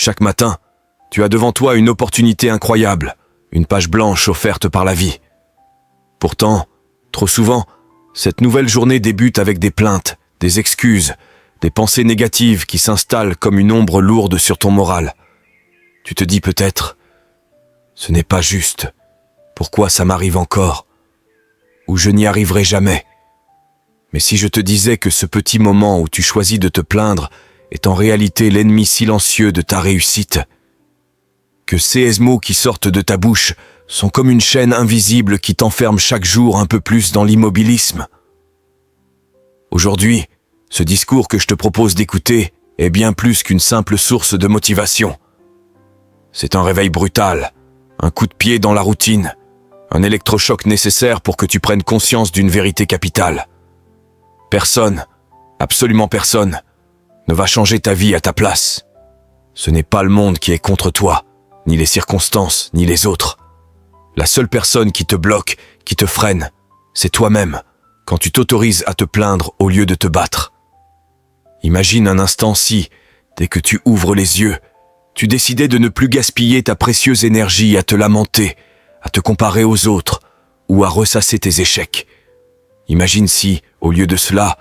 Chaque matin, tu as devant toi une opportunité incroyable, une page blanche offerte par la vie. Pourtant, trop souvent, cette nouvelle journée débute avec des plaintes, des excuses, des pensées négatives qui s'installent comme une ombre lourde sur ton moral. Tu te dis peut-être, ce n'est pas juste, pourquoi ça m'arrive encore? Ou je n'y arriverai jamais. Mais si je te disais que ce petit moment où tu choisis de te plaindre est en réalité l'ennemi silencieux de ta réussite, que ces mots qui sortent de ta bouche sont comme une chaîne invisible qui t'enferme chaque jour un peu plus dans l'immobilisme. Aujourd'hui, ce discours que je te propose d'écouter est bien plus qu'une simple source de motivation. C'est un réveil brutal, un coup de pied dans la routine, un électrochoc nécessaire pour que tu prennes conscience d'une vérité capitale. Personne, absolument personne, ne va changer ta vie à ta place. Ce n'est pas le monde qui est contre toi, ni les circonstances, ni les autres. La seule personne qui te bloque, qui te freine, c'est toi-même, quand tu t'autorises à te plaindre au lieu de te battre. Imagine un instant si, dès que tu ouvres les yeux, tu décidais de ne plus gaspiller ta précieuse énergie à te lamenter, à te comparer aux autres, ou à ressasser tes échecs. Imagine si, au lieu de cela,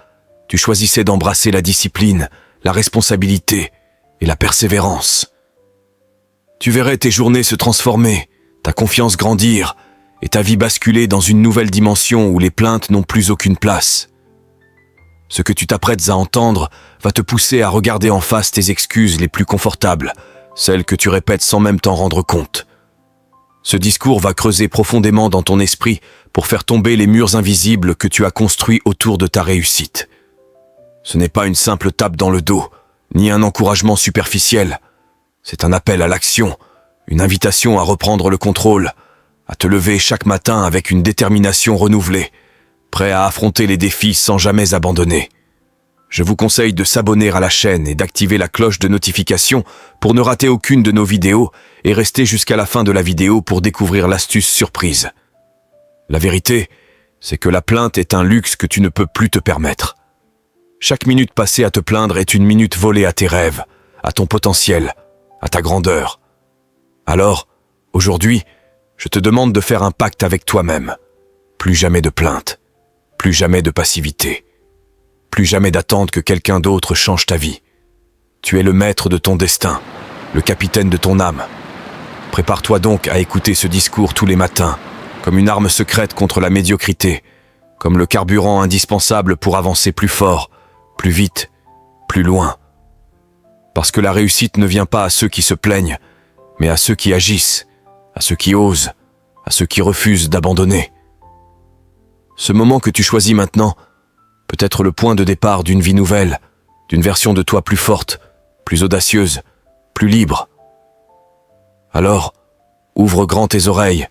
tu choisissais d'embrasser la discipline, la responsabilité et la persévérance. Tu verrais tes journées se transformer, ta confiance grandir et ta vie basculer dans une nouvelle dimension où les plaintes n'ont plus aucune place. Ce que tu t'apprêtes à entendre va te pousser à regarder en face tes excuses les plus confortables, celles que tu répètes sans même t'en rendre compte. Ce discours va creuser profondément dans ton esprit pour faire tomber les murs invisibles que tu as construits autour de ta réussite. Ce n'est pas une simple tape dans le dos, ni un encouragement superficiel. C'est un appel à l'action, une invitation à reprendre le contrôle, à te lever chaque matin avec une détermination renouvelée, prêt à affronter les défis sans jamais abandonner. Je vous conseille de s'abonner à la chaîne et d'activer la cloche de notification pour ne rater aucune de nos vidéos et rester jusqu'à la fin de la vidéo pour découvrir l'astuce surprise. La vérité, c'est que la plainte est un luxe que tu ne peux plus te permettre. Chaque minute passée à te plaindre est une minute volée à tes rêves, à ton potentiel, à ta grandeur. Alors, aujourd'hui, je te demande de faire un pacte avec toi-même. Plus jamais de plainte, plus jamais de passivité. Plus jamais d'attendre que quelqu'un d'autre change ta vie. Tu es le maître de ton destin, le capitaine de ton âme. Prépare-toi donc à écouter ce discours tous les matins, comme une arme secrète contre la médiocrité, comme le carburant indispensable pour avancer plus fort, plus vite, plus loin. Parce que la réussite ne vient pas à ceux qui se plaignent, mais à ceux qui agissent, à ceux qui osent, à ceux qui refusent d'abandonner. Ce moment que tu choisis maintenant peut être le point de départ d'une vie nouvelle, d'une version de toi plus forte, plus audacieuse, plus libre. Alors, ouvre grand tes oreilles,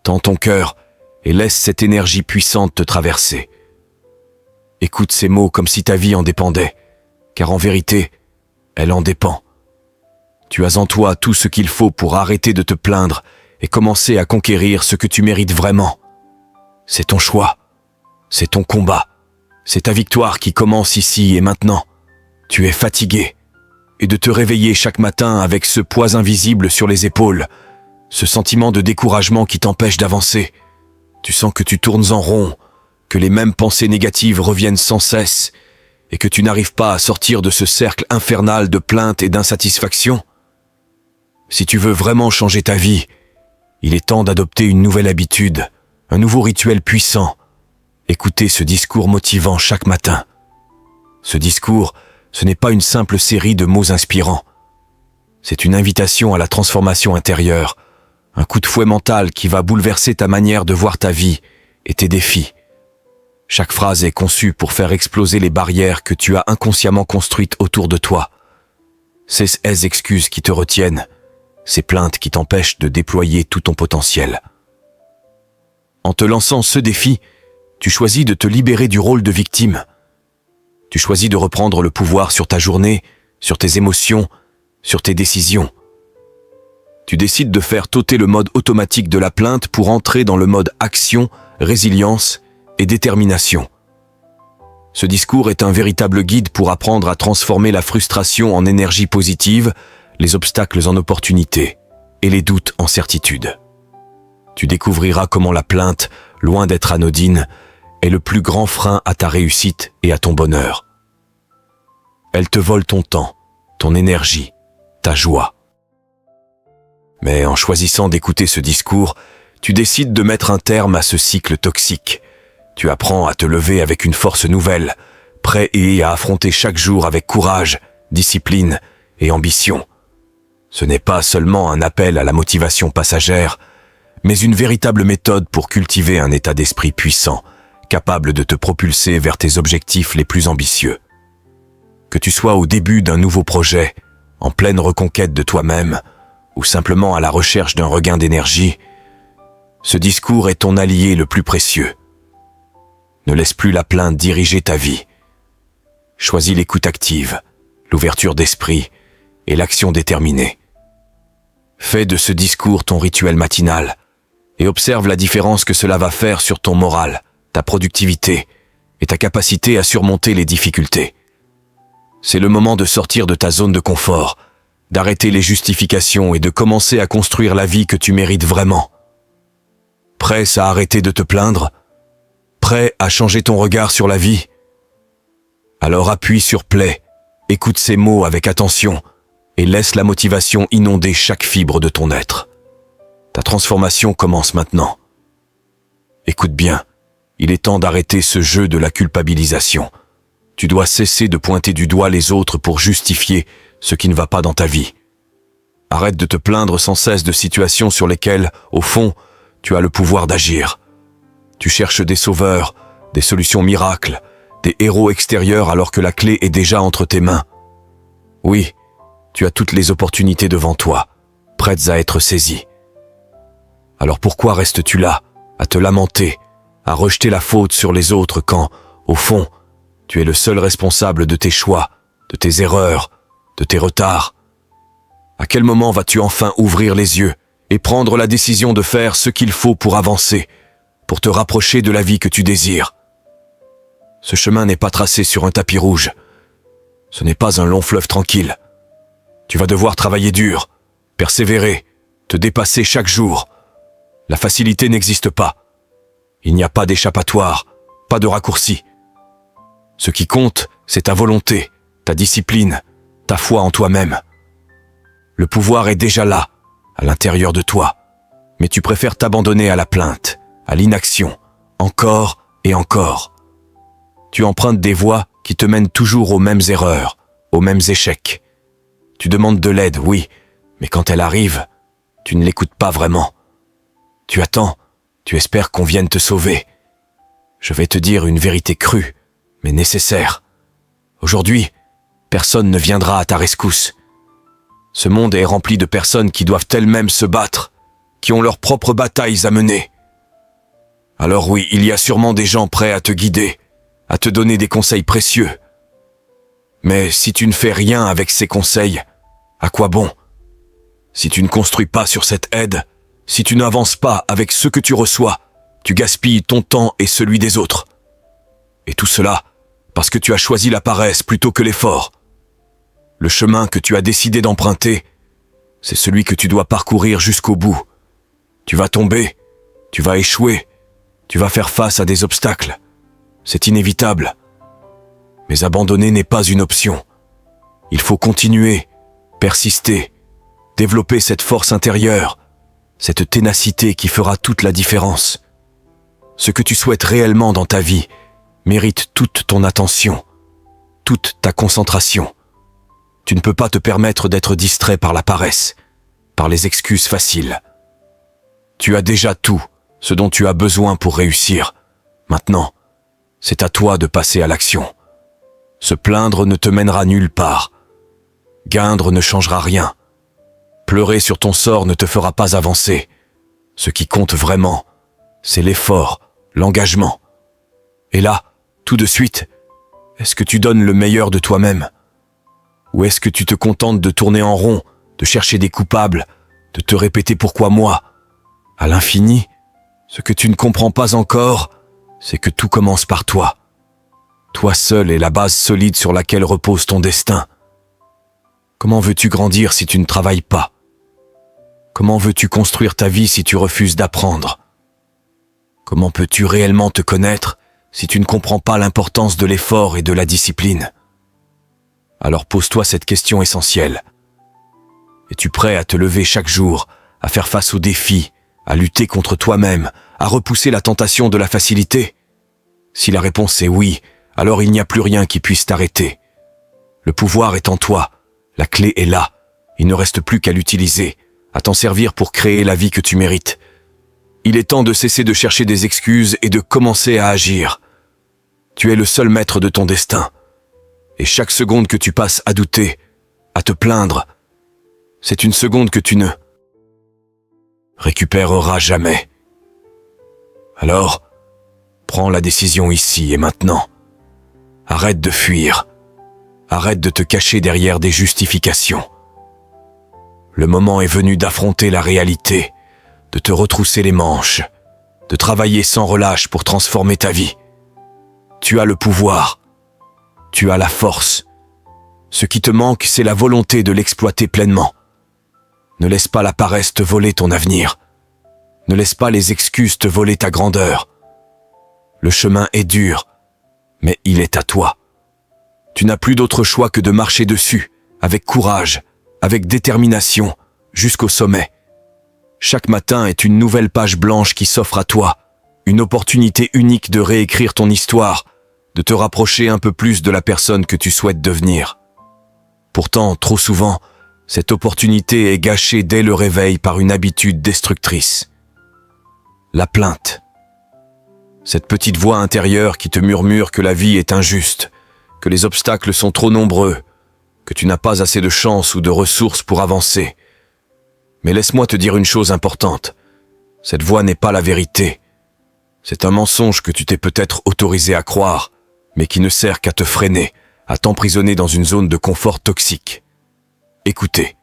tends ton cœur et laisse cette énergie puissante te traverser. Écoute ces mots comme si ta vie en dépendait, car en vérité, elle en dépend. Tu as en toi tout ce qu'il faut pour arrêter de te plaindre et commencer à conquérir ce que tu mérites vraiment. C'est ton choix, c'est ton combat. C'est ta victoire qui commence ici et maintenant. Tu es fatigué. Et de te réveiller chaque matin avec ce poids invisible sur les épaules, ce sentiment de découragement qui t'empêche d'avancer. Tu sens que tu tournes en rond, que les mêmes pensées négatives reviennent sans cesse, et que tu n'arrives pas à sortir de ce cercle infernal de plaintes et d'insatisfaction. Si tu veux vraiment changer ta vie, il est temps d'adopter une nouvelle habitude, un nouveau rituel puissant. Écoutez ce discours motivant chaque matin. Ce discours, ce n'est pas une simple série de mots inspirants. C'est une invitation à la transformation intérieure, un coup de fouet mental qui va bouleverser ta manière de voir ta vie et tes défis. Chaque phrase est conçue pour faire exploser les barrières que tu as inconsciemment construites autour de toi. Ces excuses qui te retiennent, ces plaintes qui t'empêchent de déployer tout ton potentiel. En te lançant ce défi, tu choisis de te libérer du rôle de victime. Tu choisis de reprendre le pouvoir sur ta journée, sur tes émotions, sur tes décisions. Tu décides de faire sauter le mode automatique de la plainte pour entrer dans le mode action, résilience et détermination. Ce discours est un véritable guide pour apprendre à transformer la frustration en énergie positive, les obstacles en opportunités et les doutes en certitude. Tu découvriras comment la plainte, loin d'être anodine, est le plus grand frein à ta réussite et à ton bonheur. Elle te vole ton temps, ton énergie, ta joie. Mais en choisissant d'écouter ce discours, tu décides de mettre un terme à ce cycle toxique. Tu apprends à te lever avec une force nouvelle, prêt à affronter chaque jour avec courage, discipline et ambition. Ce n'est pas seulement un appel à la motivation passagère, mais une véritable méthode pour cultiver un état d'esprit puissant, capable de te propulser vers tes objectifs les plus ambitieux. Que tu sois au début d'un nouveau projet, en pleine reconquête de toi-même, ou simplement à la recherche d'un regain d'énergie, ce discours est ton allié le plus précieux. Ne laisse plus la plainte diriger ta vie. Choisis l'écoute active, l'ouverture d'esprit et l'action déterminée. Fais de ce discours ton rituel matinal et observe la différence que cela va faire sur ton moral, ta productivité et ta capacité à surmonter les difficultés. C'est le moment de sortir de ta zone de confort, d'arrêter les justifications et de commencer à construire la vie que tu mérites vraiment. Prêt à arrêter de te plaindre? Prêt à changer ton regard sur la vie? Alors appuie sur play, écoute ces mots avec attention et laisse la motivation inonder chaque fibre de ton être. Ta transformation commence maintenant. Écoute bien, il est temps d'arrêter ce jeu de la culpabilisation. Tu dois cesser de pointer du doigt les autres pour justifier ce qui ne va pas dans ta vie. Arrête de te plaindre sans cesse de situations sur lesquelles, au fond, tu as le pouvoir d'agir. Tu cherches des sauveurs, des solutions miracles, des héros extérieurs alors que la clé est déjà entre tes mains. Oui, tu as toutes les opportunités devant toi, prêtes à être saisies. Alors pourquoi restes-tu là, à te lamenter, à rejeter la faute sur les autres quand, au fond, tu es le seul responsable de tes choix, de tes erreurs, de tes retards? À quel moment vas-tu enfin ouvrir les yeux et prendre la décision de faire ce qu'il faut pour avancer, pour te rapprocher de la vie que tu désires? Ce chemin n'est pas tracé sur un tapis rouge. Ce n'est pas un long fleuve tranquille. Tu vas devoir travailler dur, persévérer, te dépasser chaque jour. La facilité n'existe pas. Il n'y a pas d'échappatoire, pas de raccourci. Ce qui compte, c'est ta volonté, ta discipline, ta foi en toi-même. Le pouvoir est déjà là, à l'intérieur de toi, mais tu préfères t'abandonner à la plainte, à l'inaction, encore et encore. Tu empruntes des voies qui te mènent toujours aux mêmes erreurs, aux mêmes échecs. Tu demandes de l'aide, oui, mais quand elle arrive, tu ne l'écoutes pas vraiment. Tu attends, tu espères qu'on vienne te sauver. Je vais te dire une vérité crue, mais nécessaire. Aujourd'hui, personne ne viendra à ta rescousse. Ce monde est rempli de personnes qui doivent elles-mêmes se battre, qui ont leurs propres batailles à mener. Alors oui, il y a sûrement des gens prêts à te guider, à te donner des conseils précieux. Mais si tu ne fais rien avec ces conseils, à quoi bon? Si tu ne construis pas sur cette aide, si tu n'avances pas avec ce que tu reçois, tu gaspilles ton temps et celui des autres. Et tout cela parce que tu as choisi la paresse plutôt que l'effort. Le chemin que tu as décidé d'emprunter, c'est celui que tu dois parcourir jusqu'au bout. Tu vas tomber, tu vas échouer, tu vas faire face à des obstacles. C'est inévitable. Mais abandonner n'est pas une option. Il faut continuer, persister, développer cette force intérieure, cette ténacité qui fera toute la différence. Ce que tu souhaites réellement dans ta vie mérite toute ton attention, toute ta concentration. Tu ne peux pas te permettre d'être distrait par la paresse, par les excuses faciles. Tu as déjà tout ce dont tu as besoin pour réussir. Maintenant, c'est à toi de passer à l'action. Se plaindre ne te mènera nulle part. Geindre ne changera rien. Pleurer sur ton sort ne te fera pas avancer. Ce qui compte vraiment, c'est l'effort, l'engagement. Et là, tout de suite, est-ce que tu donnes le meilleur de toi-même? Ou est-ce que tu te contentes de tourner en rond, de chercher des coupables, de te répéter pourquoi moi? À l'infini, ce que tu ne comprends pas encore, c'est que tout commence par toi. Toi seul est la base solide sur laquelle repose ton destin. Comment veux-tu grandir si tu ne travailles pas? Comment veux-tu construire ta vie si tu refuses d'apprendre? Comment peux-tu réellement te connaître si tu ne comprends pas l'importance de l'effort et de la discipline? Alors pose-toi cette question essentielle. Es-tu prêt à te lever chaque jour, à faire face aux défis, à lutter contre toi-même, à repousser la tentation de la facilité? Si la réponse est oui, alors il n'y a plus rien qui puisse t'arrêter. Le pouvoir est en toi, la clé est là, il ne reste plus qu'à l'utiliser, à t'en servir pour créer la vie que tu mérites. Il est temps de cesser de chercher des excuses et de commencer à agir. Tu es le seul maître de ton destin. Et chaque seconde que tu passes à douter, à te plaindre, c'est une seconde que tu ne récupéreras jamais. Alors, prends la décision ici et maintenant. Arrête de fuir. Arrête de te cacher derrière des justifications. Le moment est venu d'affronter la réalité, de te retrousser les manches, de travailler sans relâche pour transformer ta vie. Tu as le pouvoir. Tu as la force. Ce qui te manque, c'est la volonté de l'exploiter pleinement. Ne laisse pas la paresse te voler ton avenir. Ne laisse pas les excuses te voler ta grandeur. Le chemin est dur, mais il est à toi. Tu n'as plus d'autre choix que de marcher dessus, avec courage, avec détermination, jusqu'au sommet. Chaque matin est une nouvelle page blanche qui s'offre à toi, une opportunité unique de réécrire ton histoire, de te rapprocher un peu plus de la personne que tu souhaites devenir. Pourtant, trop souvent, cette opportunité est gâchée dès le réveil par une habitude destructrice. La plainte. Cette petite voix intérieure qui te murmure que la vie est injuste, que les obstacles sont trop nombreux, que tu n'as pas assez de chance ou de ressources pour avancer. Mais laisse-moi te dire une chose importante. Cette voix n'est pas la vérité. C'est un mensonge que tu t'es peut-être autorisé à croire, mais qui ne sert qu'à te freiner, à t'emprisonner dans une zone de confort toxique. Écoutez.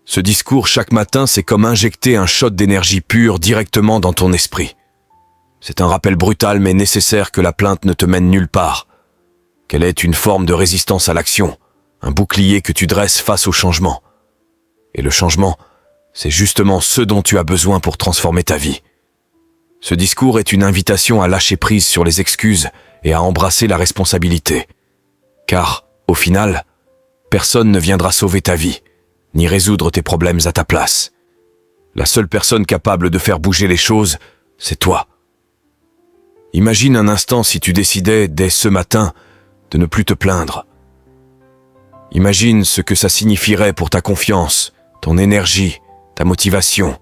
Ce discours chaque matin, c'est comme injecter un shot d'énergie pure directement dans ton esprit. C'est un rappel brutal mais nécessaire que la plainte ne te mène nulle part, qu'elle est une forme de résistance à l'action, un bouclier que tu dresses face au changement. Et le changement, c'est justement ce dont tu as besoin pour transformer ta vie. Ce discours est une invitation à lâcher prise sur les excuses et à embrasser la responsabilité. Car, au final, personne ne viendra sauver ta vie, ni résoudre tes problèmes à ta place. La seule personne capable de faire bouger les choses, c'est toi. Imagine un instant si tu décidais, dès ce matin, de ne plus te plaindre. Imagine ce que ça signifierait pour ta confiance, ton énergie, ta motivation.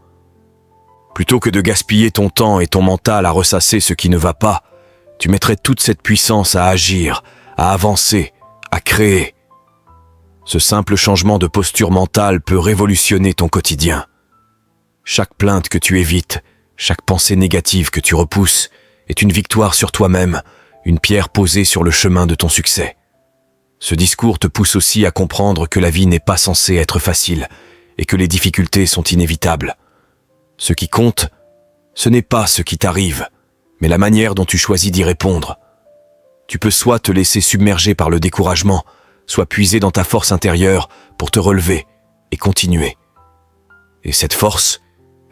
Plutôt que de gaspiller ton temps et ton mental à ressasser ce qui ne va pas, tu mettrais toute cette puissance à agir, à avancer, à créer. Ce simple changement de posture mentale peut révolutionner ton quotidien. Chaque plainte que tu évites, chaque pensée négative que tu repousses, est une victoire sur toi-même, une pierre posée sur le chemin de ton succès. Ce discours te pousse aussi à comprendre que la vie n'est pas censée être facile et que les difficultés sont inévitables. Ce qui compte, ce n'est pas ce qui t'arrive, mais la manière dont tu choisis d'y répondre. Tu peux soit te laisser submerger par le découragement, soit puiser dans ta force intérieure pour te relever et continuer. Et cette force,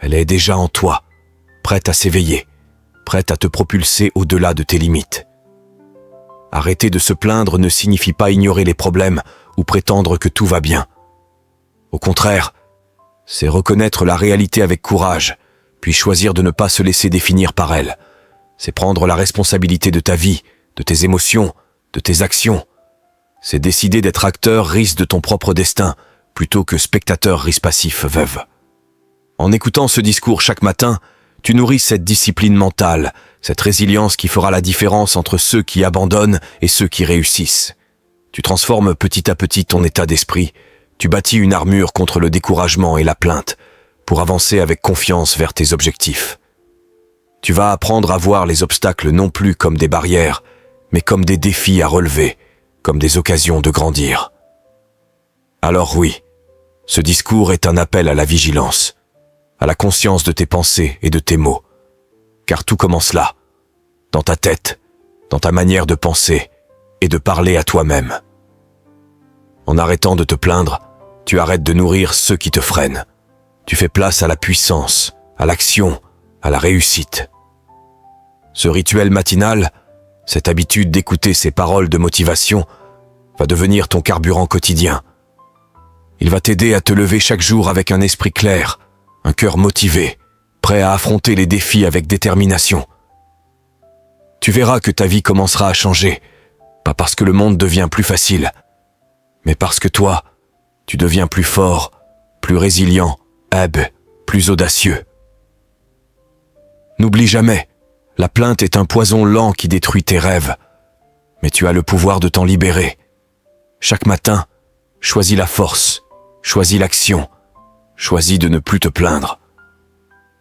elle est déjà en toi, prête à s'éveiller, prête à te propulser au-delà de tes limites. Arrêter de se plaindre ne signifie pas ignorer les problèmes ou prétendre que tout va bien. Au contraire, c'est reconnaître la réalité avec courage, puis choisir de ne pas se laisser définir par elle. C'est prendre la responsabilité de ta vie, de tes émotions, de tes actions. C'est décider d'être acteur risque de ton propre destin, plutôt que spectateur risque passif veuve. En écoutant ce discours chaque matin, tu nourris cette discipline mentale, cette résilience qui fera la différence entre ceux qui abandonnent et ceux qui réussissent. Tu transformes petit à petit ton état d'esprit, tu bâtis une armure contre le découragement et la plainte, pour avancer avec confiance vers tes objectifs. Tu vas apprendre à voir les obstacles non plus comme des barrières, mais comme des défis à relever, comme des occasions de grandir. Alors oui, ce discours est un appel à la vigilance, à la conscience de tes pensées et de tes mots. Car tout commence là, dans ta tête, dans ta manière de penser et de parler à toi-même. En arrêtant de te plaindre, tu arrêtes de nourrir ceux qui te freinent. Tu fais place à la puissance, à l'action, à la réussite. Ce rituel matinal, cette habitude d'écouter ces paroles de motivation, va devenir ton carburant quotidien. Il va t'aider à te lever chaque jour avec un esprit clair, un cœur motivé, prêt à affronter les défis avec détermination. Tu verras que ta vie commencera à changer, pas parce que le monde devient plus facile, mais parce que toi, tu deviens plus fort, plus résilient, plus audacieux. N'oublie jamais, la plainte est un poison lent qui détruit tes rêves, mais tu as le pouvoir de t'en libérer. Chaque matin, choisis la force, choisis l'action, choisis de ne plus te plaindre.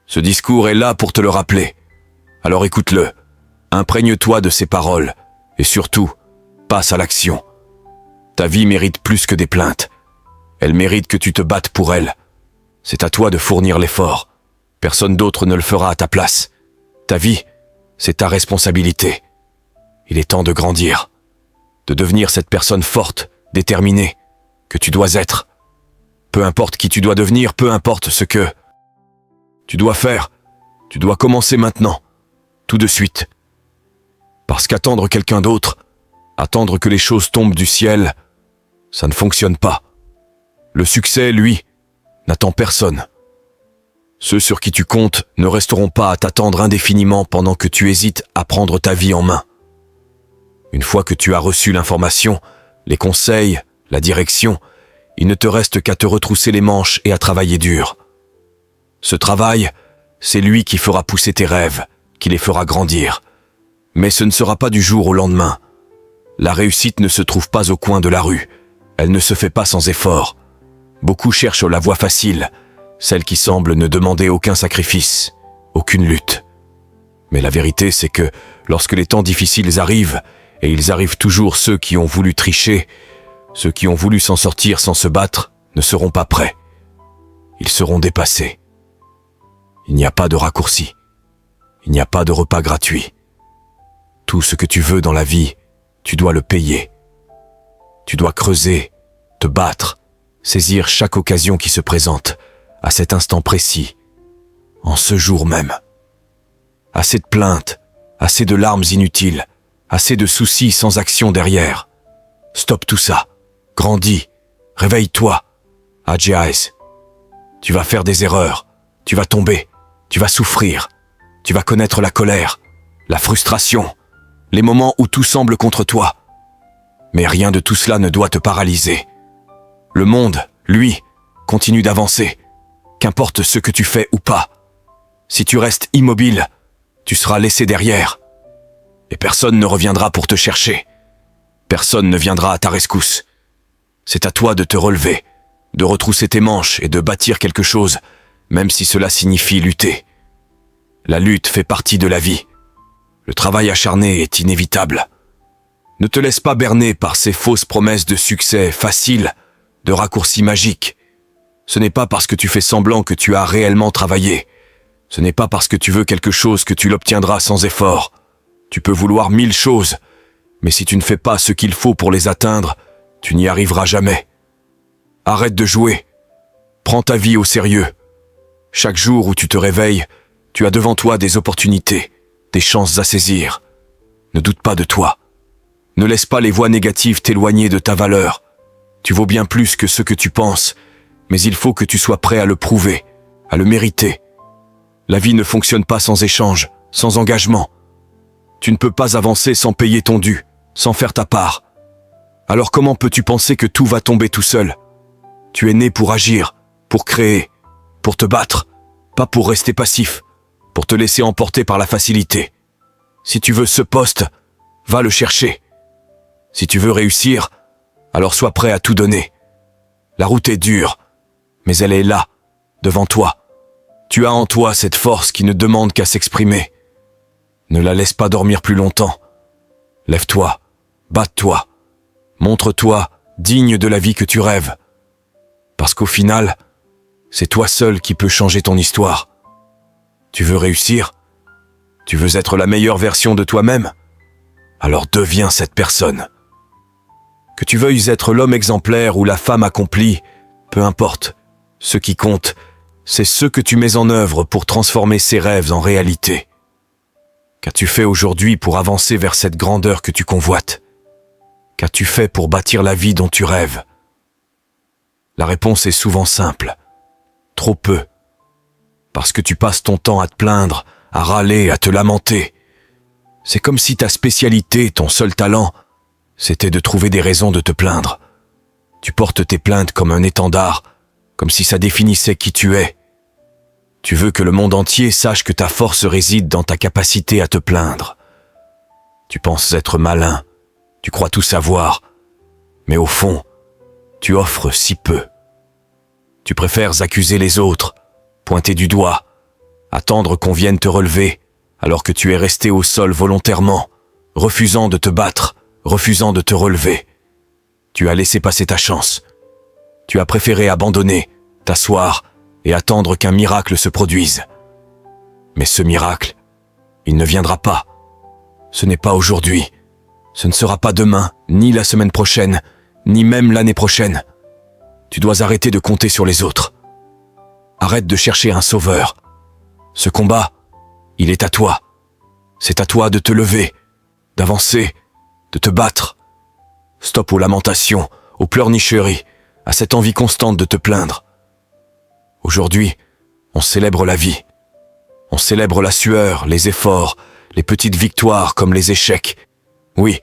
Ce discours est là pour te le rappeler. Alors écoute-le, imprègne-toi de ces paroles, et surtout, passe à l'action. Ta vie mérite plus que des plaintes. Elle mérite que tu te battes pour elle. C'est à toi de fournir l'effort. Personne d'autre ne le fera à ta place. Ta vie, c'est ta responsabilité. Il est temps de grandir, de devenir cette personne forte, déterminée, que tu dois être. Peu importe qui tu dois devenir, peu importe ce que tu dois faire, tu dois commencer maintenant, tout de suite. Parce qu'attendre quelqu'un d'autre, attendre que les choses tombent du ciel, ça ne fonctionne pas. Le succès, lui, n'attend personne. Ceux sur qui tu comptes ne resteront pas à t'attendre indéfiniment pendant que tu hésites à prendre ta vie en main. Une fois que tu as reçu l'information, les conseils, la direction, il ne te reste qu'à te retrousser les manches et à travailler dur. Ce travail, c'est lui qui fera pousser tes rêves, qui les fera grandir. Mais ce ne sera pas du jour au lendemain. La réussite ne se trouve pas au coin de la rue. Elle ne se fait pas sans effort. Beaucoup cherchent la voie facile, celle qui semble ne demander aucun sacrifice, aucune lutte. Mais la vérité, c'est que lorsque les temps difficiles arrivent, et ils arrivent toujours, ceux qui ont voulu tricher, ceux qui ont voulu s'en sortir sans se battre, ne seront pas prêts. Ils seront dépassés. Il n'y a pas de raccourci. Il n'y a pas de repas gratuit. Tout ce que tu veux dans la vie, tu dois le payer. Tu dois creuser, te battre, saisir chaque occasion qui se présente, à cet instant précis, en ce jour même. Assez de plaintes, assez de larmes inutiles, assez de soucis sans action derrière. Stoppe tout ça. Grandis. Réveille-toi. Agize. Tu vas faire des erreurs. Tu vas tomber. Tu vas souffrir. Tu vas connaître la colère, la frustration, les moments où tout semble contre toi. Mais rien de tout cela ne doit te paralyser. Le monde, lui, continue d'avancer. Qu'importe ce que tu fais ou pas. Si tu restes immobile, tu seras laissé derrière. Et personne ne reviendra pour te chercher. Personne ne viendra à ta rescousse. C'est à toi de te relever, de retrousser tes manches et de bâtir quelque chose, même si cela signifie lutter. La lutte fait partie de la vie. Le travail acharné est inévitable. Ne te laisse pas berner par ces fausses promesses de succès facile, de raccourcis magiques. Ce n'est pas parce que tu fais semblant que tu as réellement travaillé. Ce n'est pas parce que tu veux quelque chose que tu l'obtiendras sans effort. Tu peux vouloir 1000 choses, mais si tu ne fais pas ce qu'il faut pour les atteindre, tu n'y arriveras jamais. Arrête de jouer. Prends ta vie au sérieux. Chaque jour où tu te réveilles, tu as devant toi des opportunités, des chances à saisir. Ne doute pas de toi. Ne laisse pas les voix négatives t'éloigner de ta valeur. Tu vaux bien plus que ce que tu penses, mais il faut que tu sois prêt à le prouver, à le mériter. La vie ne fonctionne pas sans échange, sans engagement. Tu ne peux pas avancer sans payer ton dû, sans faire ta part. Alors comment peux-tu penser que tout va tomber tout seul? Tu es né pour agir, pour créer, pour te battre, pas pour rester passif, pour te laisser emporter par la facilité. Si tu veux ce poste, va le chercher. Si tu veux réussir, alors sois prêt à tout donner. La route est dure, mais elle est là, devant toi. Tu as en toi cette force qui ne demande qu'à s'exprimer. Ne la laisse pas dormir plus longtemps. Lève-toi, batte-toi, montre-toi digne de la vie que tu rêves. Parce qu'au final, c'est toi seul qui peux changer ton histoire. Tu veux réussir? Tu veux être la meilleure version de toi-même? Alors deviens cette personne. Que tu veuilles être l'homme exemplaire ou la femme accomplie, Peu importe. Ce qui compte, c'est ce que tu mets en œuvre pour transformer ces rêves en réalité. Qu'as-tu fait aujourd'hui pour avancer vers cette grandeur que tu convoites? Qu'as-tu fait pour bâtir la vie dont tu rêves? La réponse est souvent simple. Trop peu. Parce que tu passes ton temps à te plaindre, à râler, à te lamenter. C'est comme si ta spécialité, ton seul talent, c'était de trouver des raisons de te plaindre. Tu portes tes plaintes comme un étendard, comme si ça définissait qui tu es. Tu veux que le monde entier sache que ta force réside dans ta capacité à te plaindre. Tu penses être malin, tu crois tout savoir, mais au fond, tu offres si peu. Tu préfères accuser les autres, pointer du doigt, attendre qu'on vienne te relever, alors que tu es resté au sol volontairement, refusant de te battre, refusant de te relever. Tu as laissé passer ta chance. Tu as préféré abandonner, t'asseoir et attendre qu'un miracle se produise. Mais ce miracle, il ne viendra pas. Ce n'est pas aujourd'hui. Ce ne sera pas demain, ni la semaine prochaine, ni même l'année prochaine. Tu dois arrêter de compter sur les autres. Arrête de chercher un sauveur. Ce combat, il est à toi. C'est à toi de te lever, d'avancer, de te battre. Stop aux lamentations, aux pleurnicheries, à cette envie constante de te plaindre. Aujourd'hui, on célèbre la vie. On célèbre la sueur, les efforts, les petites victoires comme les échecs. Oui,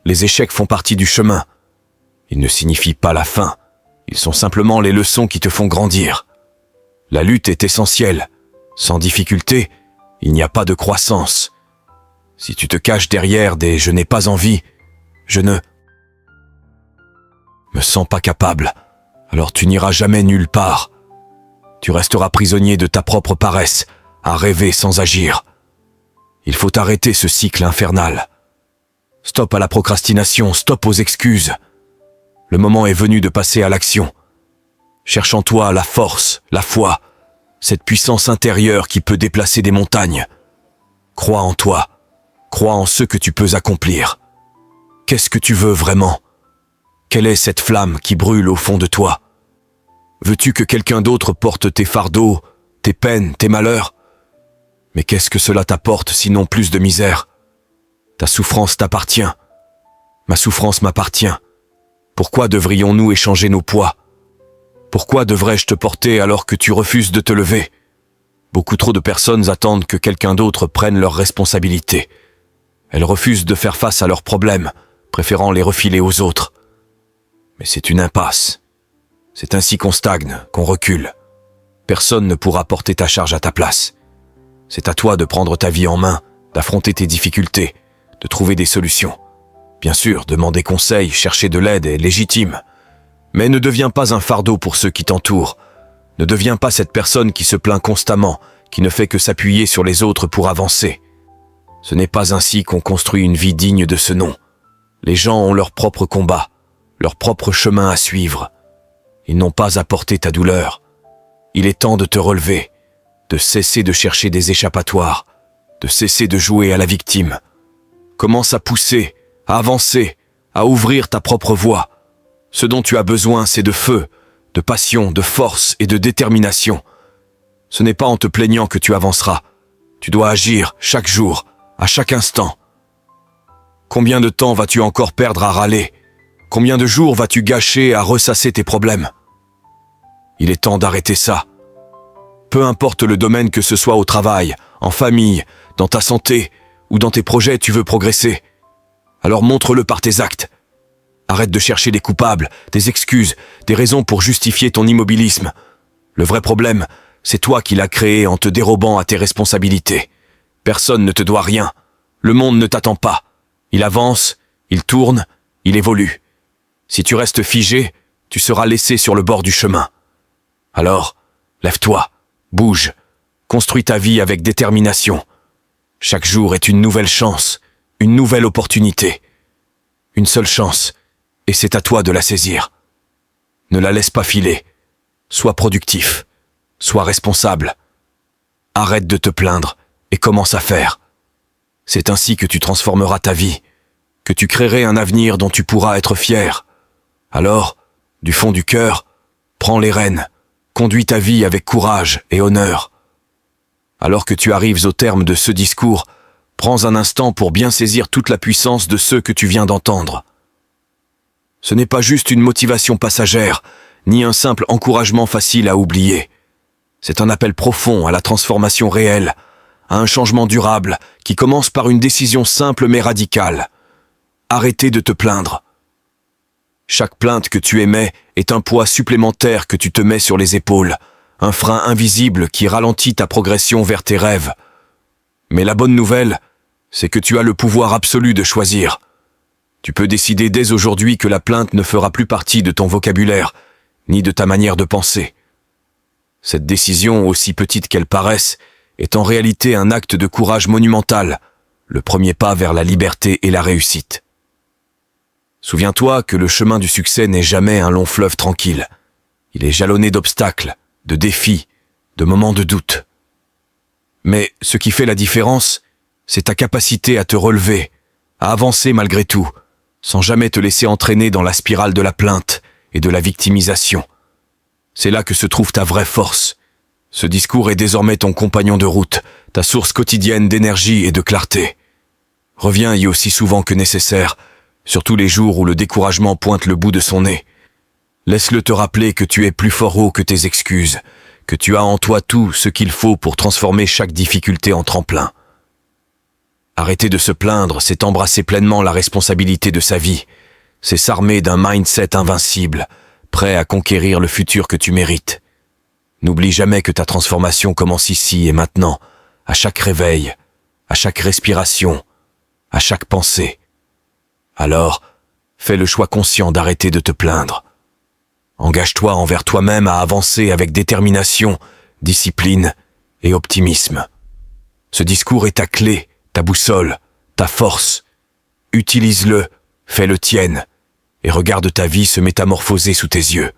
les échecs font partie du chemin. Ils ne signifient pas la fin. Ils sont simplement les leçons qui te font grandir. La lutte est essentielle. Sans difficulté, il n'y a pas de croissance. Si tu te caches derrière des « je n'ai pas envie »,« je ne me sens pas capable », alors tu n'iras jamais nulle part. Tu resteras prisonnier de ta propre paresse, à rêver sans agir. Il faut arrêter ce cycle infernal. Stop à la procrastination, stop aux excuses. Le moment est venu de passer à l'action. Cherche en toi la force, la foi, cette puissance intérieure qui peut déplacer des montagnes. Crois en toi, crois en ce que tu peux accomplir. Qu'est-ce que tu veux vraiment? Quelle est cette flamme qui brûle au fond de toi? Veux-tu que quelqu'un d'autre porte tes fardeaux, tes peines, tes malheurs? Mais qu'est-ce que cela t'apporte sinon plus de misère? Ta souffrance t'appartient. Ma souffrance m'appartient. Pourquoi devrions-nous échanger nos poids? Pourquoi devrais-je te porter alors que tu refuses de te lever? Beaucoup trop de personnes attendent que quelqu'un d'autre prenne leurs responsabilités. Elles refusent de faire face à leurs problèmes, préférant les refiler aux autres. Mais c'est une impasse. C'est ainsi qu'on stagne, qu'on recule. Personne ne pourra porter ta charge à ta place. C'est à toi de prendre ta vie en main, d'affronter tes difficultés, de trouver des solutions. Bien sûr, demander conseil, chercher de l'aide est légitime. Mais ne deviens pas un fardeau pour ceux qui t'entourent. Ne deviens pas cette personne qui se plaint constamment, qui ne fait que s'appuyer sur les autres pour avancer. Ce n'est pas ainsi qu'on construit une vie digne de ce nom. Les gens ont leur propre combat, leur propre chemin à suivre. Ils n'ont pas à porter ta douleur. Il est temps de te relever, de cesser de chercher des échappatoires, de cesser de jouer à la victime. Commence à pousser, à avancer, à ouvrir ta propre voie. Ce dont tu as besoin, c'est de feu, de passion, de force et de détermination. Ce n'est pas en te plaignant que tu avanceras. Tu dois agir chaque jour, à chaque instant. Combien de temps vas-tu encore perdre à râler? Combien de jours vas-tu gâcher à ressasser tes problèmes? Il est temps d'arrêter ça. Peu importe le domaine, que ce soit au travail, en famille, dans ta santé ou dans tes projets, tu veux progresser. Alors montre-le par tes actes. Arrête de chercher des coupables, des excuses, des raisons pour justifier ton immobilisme. Le vrai problème, c'est toi qui l'as créé en te dérobant à tes responsabilités. Personne ne te doit rien. Le monde ne t'attend pas. Il avance, il tourne, il évolue. Si tu restes figé, tu seras laissé sur le bord du chemin. Alors, lève-toi, bouge, construis ta vie avec détermination. Chaque jour est une nouvelle chance, une nouvelle opportunité. Une seule chance, et c'est à toi de la saisir. Ne la laisse pas filer. Sois productif, sois responsable. Arrête de te plaindre et commence à faire. C'est ainsi que tu transformeras ta vie, que tu créerais un avenir dont tu pourras être fier. Alors, du fond du cœur, Prends les rênes, conduis ta vie avec courage et honneur. Alors que tu arrives au terme de ce discours, prends un instant pour bien saisir toute la puissance de ceux que tu viens d'entendre. Ce n'est pas juste une motivation passagère, ni un simple encouragement facile à oublier. C'est un appel profond à la transformation réelle, à un changement durable qui commence par une décision simple mais radicale. Arrêtez de te plaindre. Chaque plainte que tu émets est un poids supplémentaire que tu te mets sur les épaules, un frein invisible qui ralentit ta progression vers tes rêves. Mais la bonne nouvelle, c'est que tu as le pouvoir absolu de choisir. Tu peux décider dès aujourd'hui que la plainte ne fera plus partie de ton vocabulaire, ni de ta manière de penser. Cette décision, aussi petite qu'elle paraisse, est en réalité un acte de courage monumental, le premier pas vers la liberté et la réussite. Souviens-toi que le chemin du succès n'est jamais un long fleuve tranquille. Il est jalonné d'obstacles, de défis, de moments de doute. Mais ce qui fait la différence, c'est ta capacité à te relever, à avancer malgré tout, sans jamais te laisser entraîner dans la spirale de la plainte et de la victimisation. C'est là que se trouve ta vraie force. Ce discours est désormais ton compagnon de route, ta source quotidienne d'énergie et de clarté. Reviens y aussi souvent que nécessaire, surtout les jours où le découragement pointe le bout de son nez. Laisse-le te rappeler que tu es plus fort haut que tes excuses, que tu as en toi tout ce qu'il faut pour transformer chaque difficulté en tremplin. Arrêter de se plaindre, c'est embrasser pleinement la responsabilité de sa vie. C'est s'armer d'un mindset invincible, prêt à conquérir le futur que tu mérites. N'oublie jamais que ta transformation commence ici et maintenant, à chaque réveil, à chaque respiration, à chaque pensée. Alors, fais le choix conscient d'arrêter de te plaindre. Engage-toi envers toi-même à avancer avec détermination, discipline et optimisme. Ce discours est ta clé, ta boussole, ta force. Utilise-le, fais-le tienne, et regarde ta vie se métamorphoser sous tes yeux.